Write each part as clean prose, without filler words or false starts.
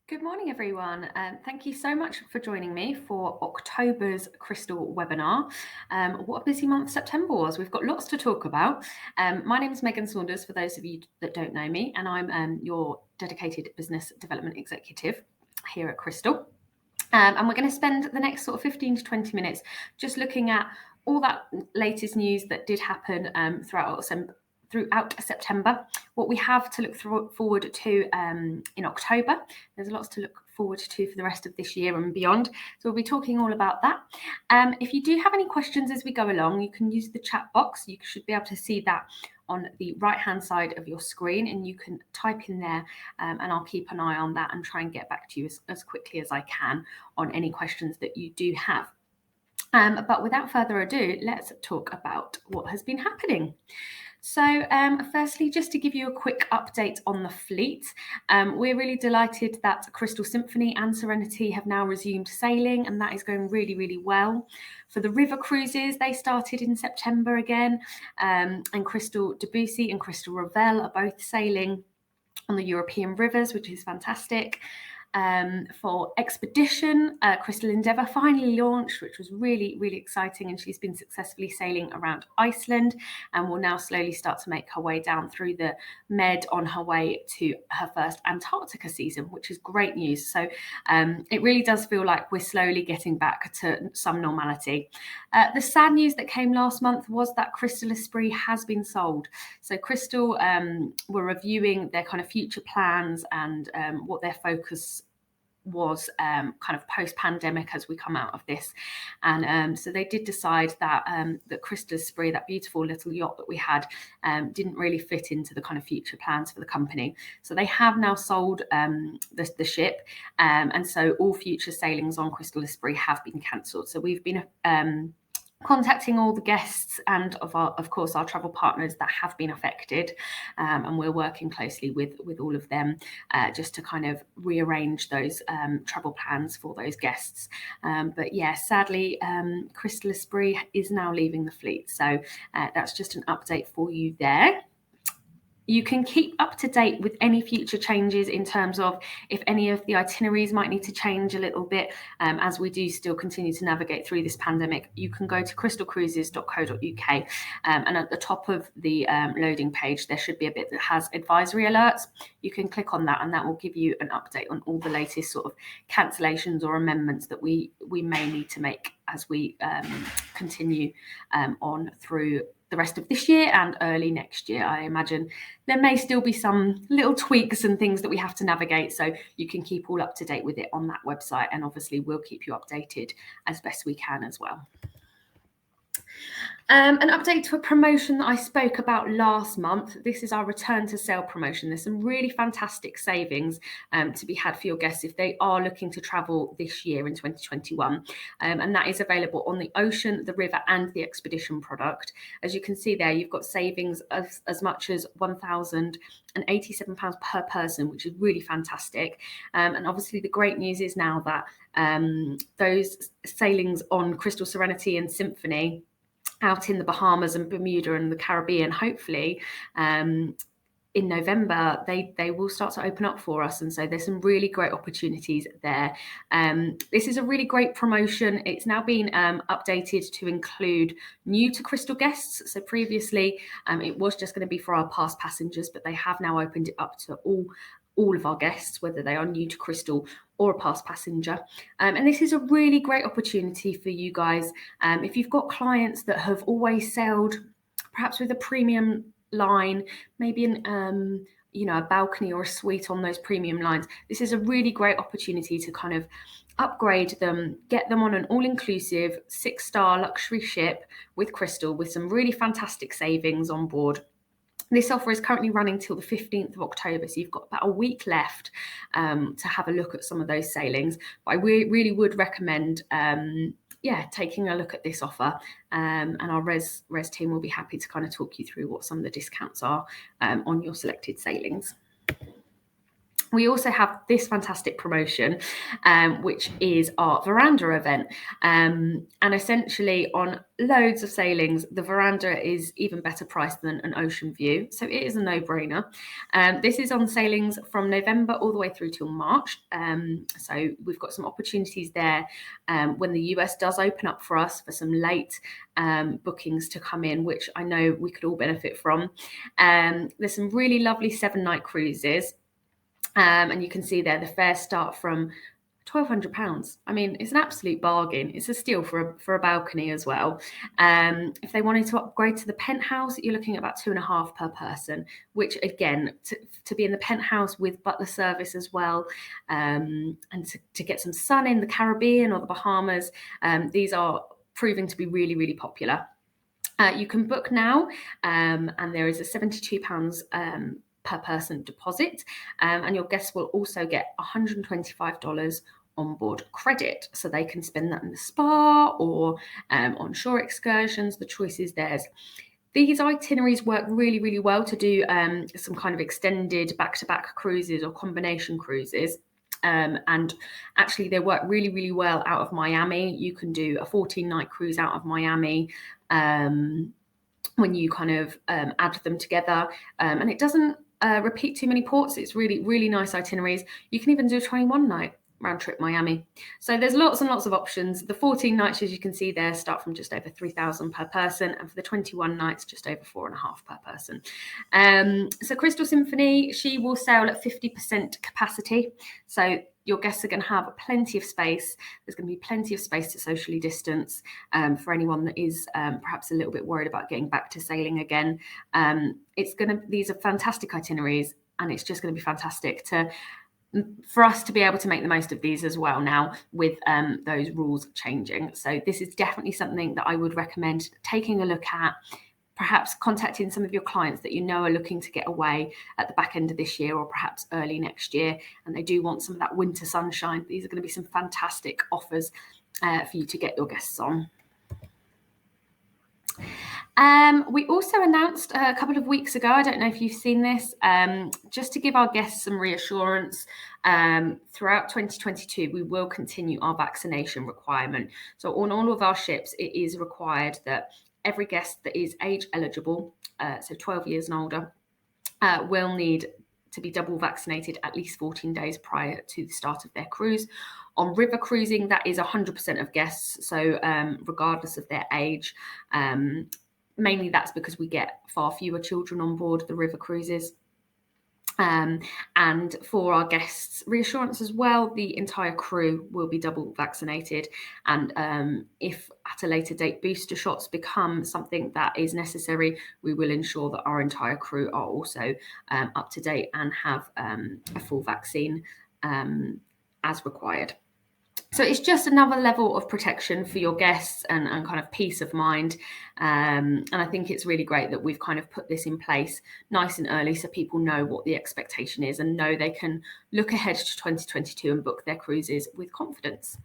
Good morning, everyone. Thank you so much for joining me for October's Crystal webinar. What a busy month September was. We've got lots to talk about. My name is Megan Saunders, for those of you that don't know me, and I'm your dedicated business development executive here at Crystal. And we're going to spend the next sort of 15 to 20 minutes just looking at all that latest news that did happen throughout September, what we have to look forward to in October. There's lots to look forward to for the rest of this year and beyond. So we'll be talking all about that. If you do have any questions as we go along, you can use the chat box. You should be able to see that on the right hand side of your screen, and you can type in there and I'll keep an eye on that and try and get back to you as quickly as I can on any questions that you do have. But without further ado, let's talk about what has been happening. So firstly, just to give you a quick update on the fleet, we're really delighted that Crystal Symphony and Serenity have now resumed sailing, and that is going really, really well. For the river cruises, they started in September again, and Crystal Debussy and Crystal Ravel are both sailing on the European rivers, which is fantastic. For Expedition, Crystal Endeavour finally launched, which was really, really exciting, and she's been successfully sailing around Iceland and will now slowly start to make her way down through the Med on her way to her first Antarctica season, which is great news. So it really does feel like we're slowly getting back to some normality. The sad news that came last month was that Crystal Esprit has been sold. So Crystal were reviewing their kind of future plans and what their focus was kind of post-pandemic as we come out of this, and so they did decide that that Crystal Esprit, that beautiful little yacht that we had, didn't really fit into the kind of future plans for the company. So they have now sold the ship, and so all future sailings on Crystal Esprit have been cancelled. So we've been contacting all the guests and of course our travel partners that have been affected, and we're working closely with all of them just to kind of rearrange those travel plans for those guests. But yeah, sadly, Crystal Esprit is now leaving the fleet, so that's just an update for you there. You can keep up to date with any future changes in terms of if any of the itineraries might need to change a little bit as we do still continue to navigate through this pandemic. You can go to crystalcruises.co.uk, and at the top of the loading page there should be a bit that has advisory alerts. You can click on that and that will give you an update on all the latest sort of cancellations or amendments that we may need to make as we continue on through the rest of this year and early next year. I imagine there may still be some little tweaks and things that we have to navigate, so you can keep all up to date with it on that website, and obviously we'll keep you updated as best we can as well. An update to a promotion that I spoke about last month. This is our return to sail promotion. There's some really fantastic savings to be had for your guests if they are looking to travel this year in 2021. And that is available on the Ocean, the River and the Expedition product. As you can see there, you've got savings of as much as £1,087 per person, which is really fantastic. And obviously the great news is now that those sailings on Crystal Serenity and Symphony out in the Bahamas and Bermuda and the Caribbean, hopefully in November, they will start to open up for us. And so there's some really great opportunities there. This is a really great promotion. It's now been updated to include new to Crystal guests. So previously it was just going to be for our past passengers, but they have now opened it up to all of our guests, whether they are new to Crystal or a past passenger. And this is a really great opportunity for you guys. If you've got clients that have always sailed, perhaps with a premium line, maybe a balcony or a suite on those premium lines, this is a really great opportunity to kind of upgrade them, get them on an all-inclusive 6-star luxury ship with Crystal with some really fantastic savings on board. This offer is currently running till the 15th of October, so you've got about a week left to have a look at some of those sailings. But I really would recommend taking a look at this offer, and our res team will be happy to kind of talk you through what some of the discounts are on your selected sailings. We also have this fantastic promotion, which is our Verandah event. And essentially on loads of sailings, the Verandah is even better priced than an ocean view. So it is a no-brainer. This is on sailings from November all the way through till March. So we've got some opportunities there when the US does open up for us for some late bookings to come in, which I know we could all benefit from. There's some really lovely 7-night cruises. And you can see there the fares start from £1,200. I mean, it's an absolute bargain. It's a steal for a balcony as well. If they wanted to upgrade to the penthouse, you're looking at about £2.5 per person, which again, to be in the penthouse with butler service as well, and to get some sun in the Caribbean or the Bahamas, these are proving to be really, really popular. You can book now, and there is a £72 per person deposit, and your guests will also get $125 onboard credit, so they can spend that in the spa or on shore excursions. The choice is theirs. These itineraries work really, really well to do some kind of extended back-to-back cruises or combination cruises. And actually they work really, really well out of Miami. You can do a 14-night cruise out of Miami when you kind of add them together, and it doesn't repeat too many ports. It's really, really nice itineraries. You can even do a 21-night round trip Miami. So there's lots and lots of options. The 14 nights, as you can see there, start from just over $3,000 per person, and for the 21 nights, just over $4.5 per person. So Crystal Symphony, she will sail at 50% capacity. So your guests are going to have plenty of space. There's going to be plenty of space to socially distance for anyone that is perhaps a little bit worried about getting back to sailing again. These are fantastic itineraries, and it's just going to be fantastic for us to be able to make the most of these as well now with those rules changing. So this is definitely something that I would recommend taking a look at, perhaps contacting some of your clients that you know are looking to get away at the back end of this year or perhaps early next year, and they do want some of that winter sunshine. These are going to be some fantastic offers for you to get your guests on. We also announced a couple of weeks ago, I don't know if you've seen this, just to give our guests some reassurance, throughout 2022, we will continue our vaccination requirement. So on all of our ships, it is required that every guest that is age eligible, so 12 years and older, will need to be double vaccinated at least 14 days prior to the start of their cruise. On river cruising, that is 100% of guests, so regardless of their age. Mainly that's because we get far fewer children on board the river cruises. And for our guests' reassurance as well, the entire crew will be double vaccinated. And if at a later date booster shots become something that is necessary, we will ensure that our entire crew are also up to date and have a full vaccine as required. So it's just another level of protection for your guests and kind of peace of mind. And I think it's really great that we've kind of put this in place nice and early so people know what the expectation is and know they can look ahead to 2022 and book their cruises with confidence.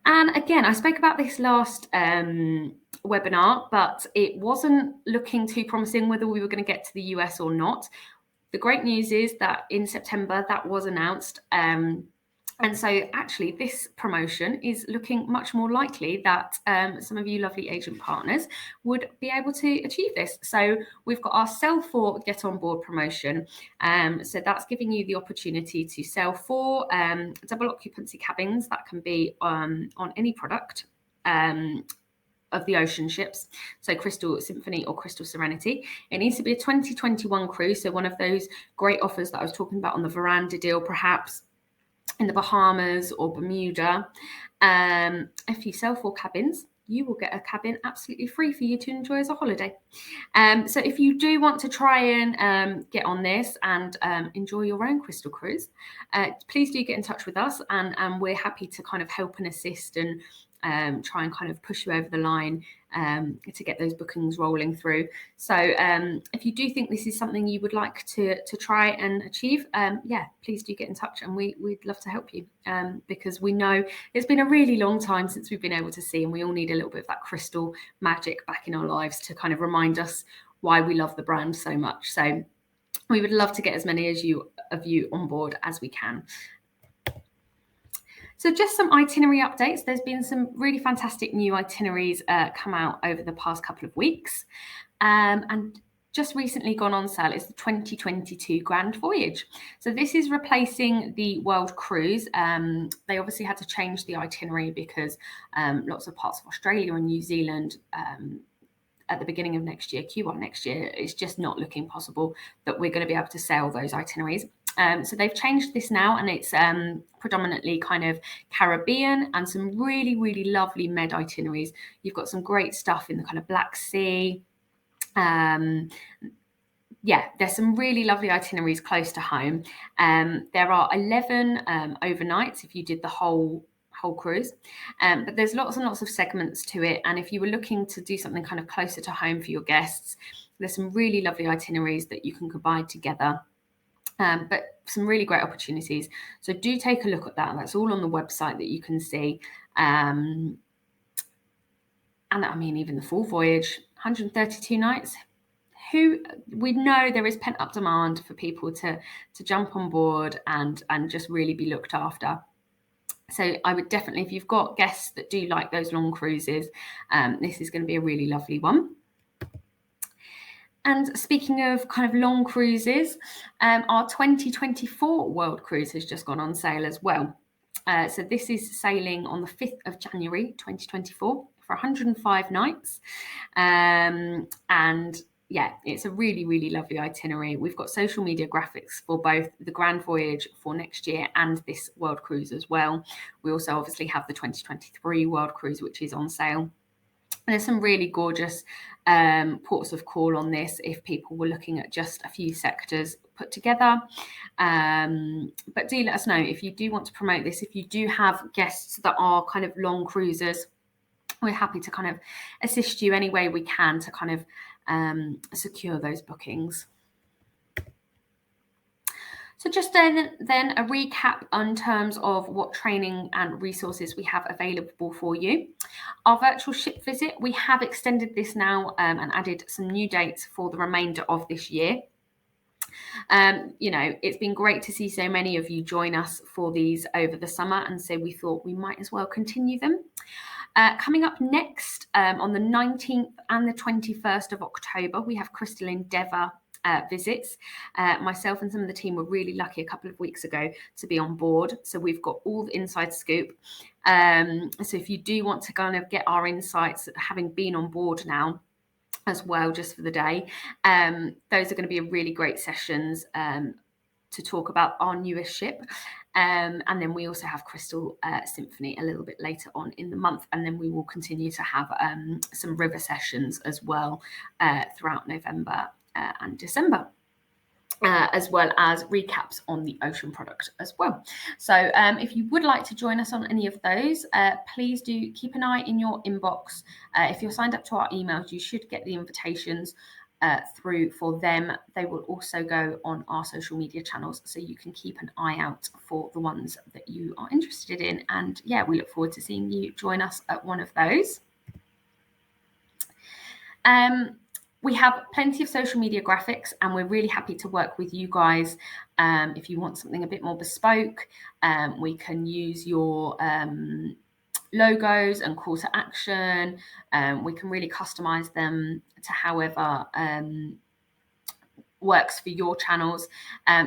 And again, I spoke about this last webinar, but it wasn't looking too promising whether we were going to get to the US or not. The great news is that in September that was announced. And so actually this promotion is looking much more likely that some of you lovely agent partners would be able to achieve this. So we've got our sell 4 get on board promotion. So that's giving you the opportunity to sell 4 double occupancy cabins that can be on any product of the ocean ships, so Crystal Symphony or Crystal Serenity. It needs to be a 2021 cruise, so one of those great offers that I was talking about on the Verandah deal, perhaps in the Bahamas or Bermuda. If you sell 4 cabins, you will get a cabin absolutely free for you to enjoy as a holiday. So if you do want to try and get on this and enjoy your own Crystal cruise, please do get in touch with us, and we're happy to kind of help and assist and try and kind of push you over the line to get those bookings rolling through. So if you do think this is something you would like to try and achieve, yeah, please do get in touch, and we'd love to help you, because we know it's been a really long time since we've been able to see, and we all need a little bit of that crystal magic back in our lives to kind of remind us why we love the brand so much. So we would love to get as many of you on board as we can. So just some itinerary updates. There's been some really fantastic new itineraries come out over the past couple of weeks. And just recently gone on sale is the 2022 Grand Voyage. So this is replacing the World Cruise. They obviously had to change the itinerary because lots of parts of Australia and New Zealand at the beginning of next year, Q1 next year, it's just not looking possible that we're going to be able to sail those itineraries. So they've changed this now, and it's predominantly kind of Caribbean and some really, really lovely med itineraries. You've got some great stuff in the kind of Black Sea. Yeah, there's some really lovely itineraries close to home. There are 11 overnights if you did the whole cruise, but there's lots and lots of segments to it, and if you were looking to do something kind of closer to home for your guests, there's some really lovely itineraries that you can combine together. But some really great opportunities. So do take a look at that. That's all on the website that you can see. And I mean, even the full voyage, 132 nights. We know there is pent up demand for people to jump on board and just really be looked after. So I would definitely, if you've got guests that do like those long cruises, this is going to be a really lovely one. And speaking of kind of long cruises, our 2024 World Cruise has just gone on sale as well. So this is sailing on the 5th of January 2024 for 105 nights. And yeah, it's a really, really lovely itinerary. We've got social media graphics for both the Grand Voyage for next year and this World Cruise as well. We also obviously have the 2023 World Cruise, which is on sale. There's some really gorgeous ports of call on this if people were looking at just a few sectors put together. But do let us know if you do want to promote this. If you do have guests that are kind of long cruisers, we're happy to kind of assist you any way we can to kind of secure those bookings. So just then a recap in terms of what training and resources we have available for you. Our virtual ship visit, we have extended this now and added some new dates for the remainder of this year. You know, it's been great to see so many of you join us for these over the summer, and so we thought we might as well continue them. Coming up next, on the 19th and the 21st of October, we have Crystal Endeavour visits. Myself and some of the team were really lucky a couple of weeks ago to be on board, so we've got all the inside scoop. So if you do want to kind of get our insights, having been on board now as well, just for the day, those are going to be really great sessions to talk about our newest ship. And then we also have Crystal Symphony a little bit later on in the month, and then we will continue to have some river sessions as well throughout November and December, as well as recaps on the ocean product as well. So if you would like to join us on any of those, please do keep an eye in your inbox. If you're signed up to our emails, you should get the invitations through for them. They will also go on our social media channels, so you can keep an eye out for the ones that you are interested in. And yeah, we look forward to seeing you join us at one of those. We have plenty of social media graphics, and we're really happy to work with you guys. If you want something a bit more bespoke, we can use your logos and call to action. We can really customize them to however works for your channels.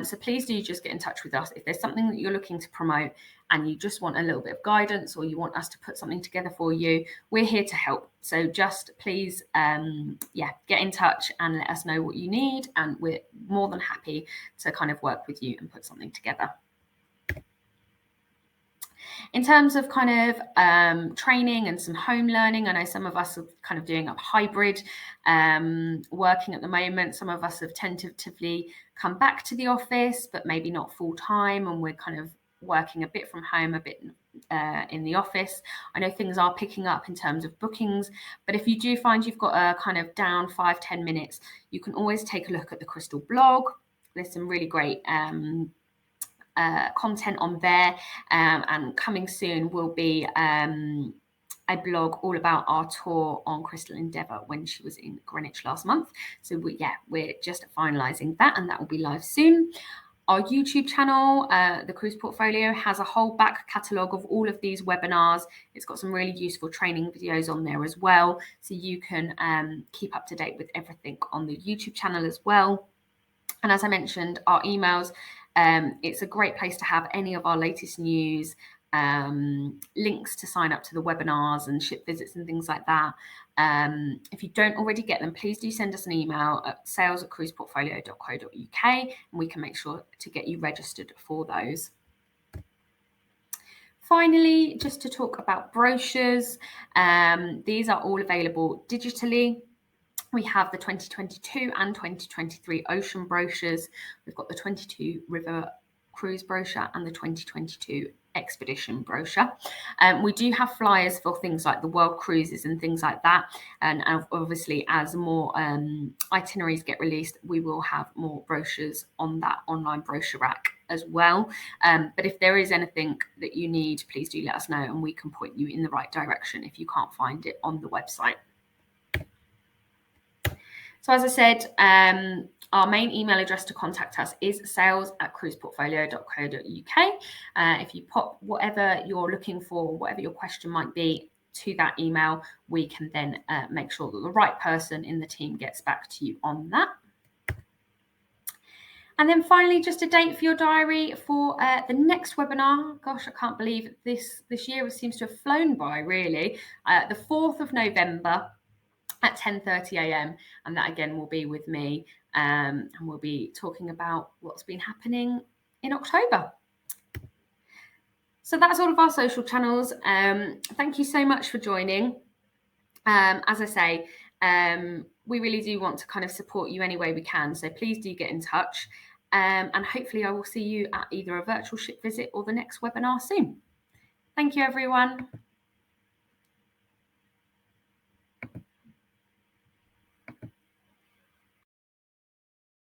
So please do just get in touch with us if there's something that you're looking to promote and you just want a little bit of guidance, or you want us to put something together for you. We're here to help. So just please get in touch and let us know what you need, and we're more than happy to kind of work with you and put something together. In terms of kind of training and some home learning, I know some of us are kind of doing a hybrid working at the moment. Some of us have tentatively come back to the office, but maybe not full time, and we're kind of working a bit from home, a bit in the office. I know things are picking up in terms of bookings, but if you do find you've got a kind of down 5-10 minutes, you can always take a look at the Crystal blog. There's some really great content on there, and coming soon will be a blog all about our tour on Crystal Endeavour when she was in Greenwich last month. So we're just finalising that, and that will be live soon. Our YouTube channel, the Cruise Portfolio, has a whole back catalogue of all of these webinars. It's got some really useful training videos on there as well, so you can keep up to date with everything on the YouTube channel as well. And as I mentioned, our emails, it's a great place to have any of our latest news, links to sign up to the webinars and ship visits and things like that. If you don't already get them, please do send us an email at sales@cruiseportfolio.co.uk, and we can make sure to get you registered for those. Finally, just to talk about brochures, these are all available digitally. We have the 2022 and 2023 ocean brochures. We've got the 22 river cruise brochure and the 2022 expedition brochure. We do have flyers for things like the world cruises and things like that. And obviously, as more itineraries get released, we will have more brochures on that online brochure rack as well. But if there is anything that you need, please do let us know and we can point you in the right direction if you can't find it on the website. So as I said, our main email address to contact us is sales@cruiseportfolio.co.uk. If you pop whatever you're looking for, whatever your question might be, to that email, we can then make sure that the right person in the team gets back to you on that. And then finally, just a date for your diary for the next webinar. Gosh, I can't believe this year seems to have flown by, really. The 4th of November at 10:30 a.m. and that again will be with me, and we'll be talking about what's been happening in October. So that's all of our social channels. Thank you so much for joining. As I say, we really do want to kind of support you any way we can, so please do get in touch, and hopefully I will see you at either a virtual ship visit or the next webinar soon. Thank you, everyone.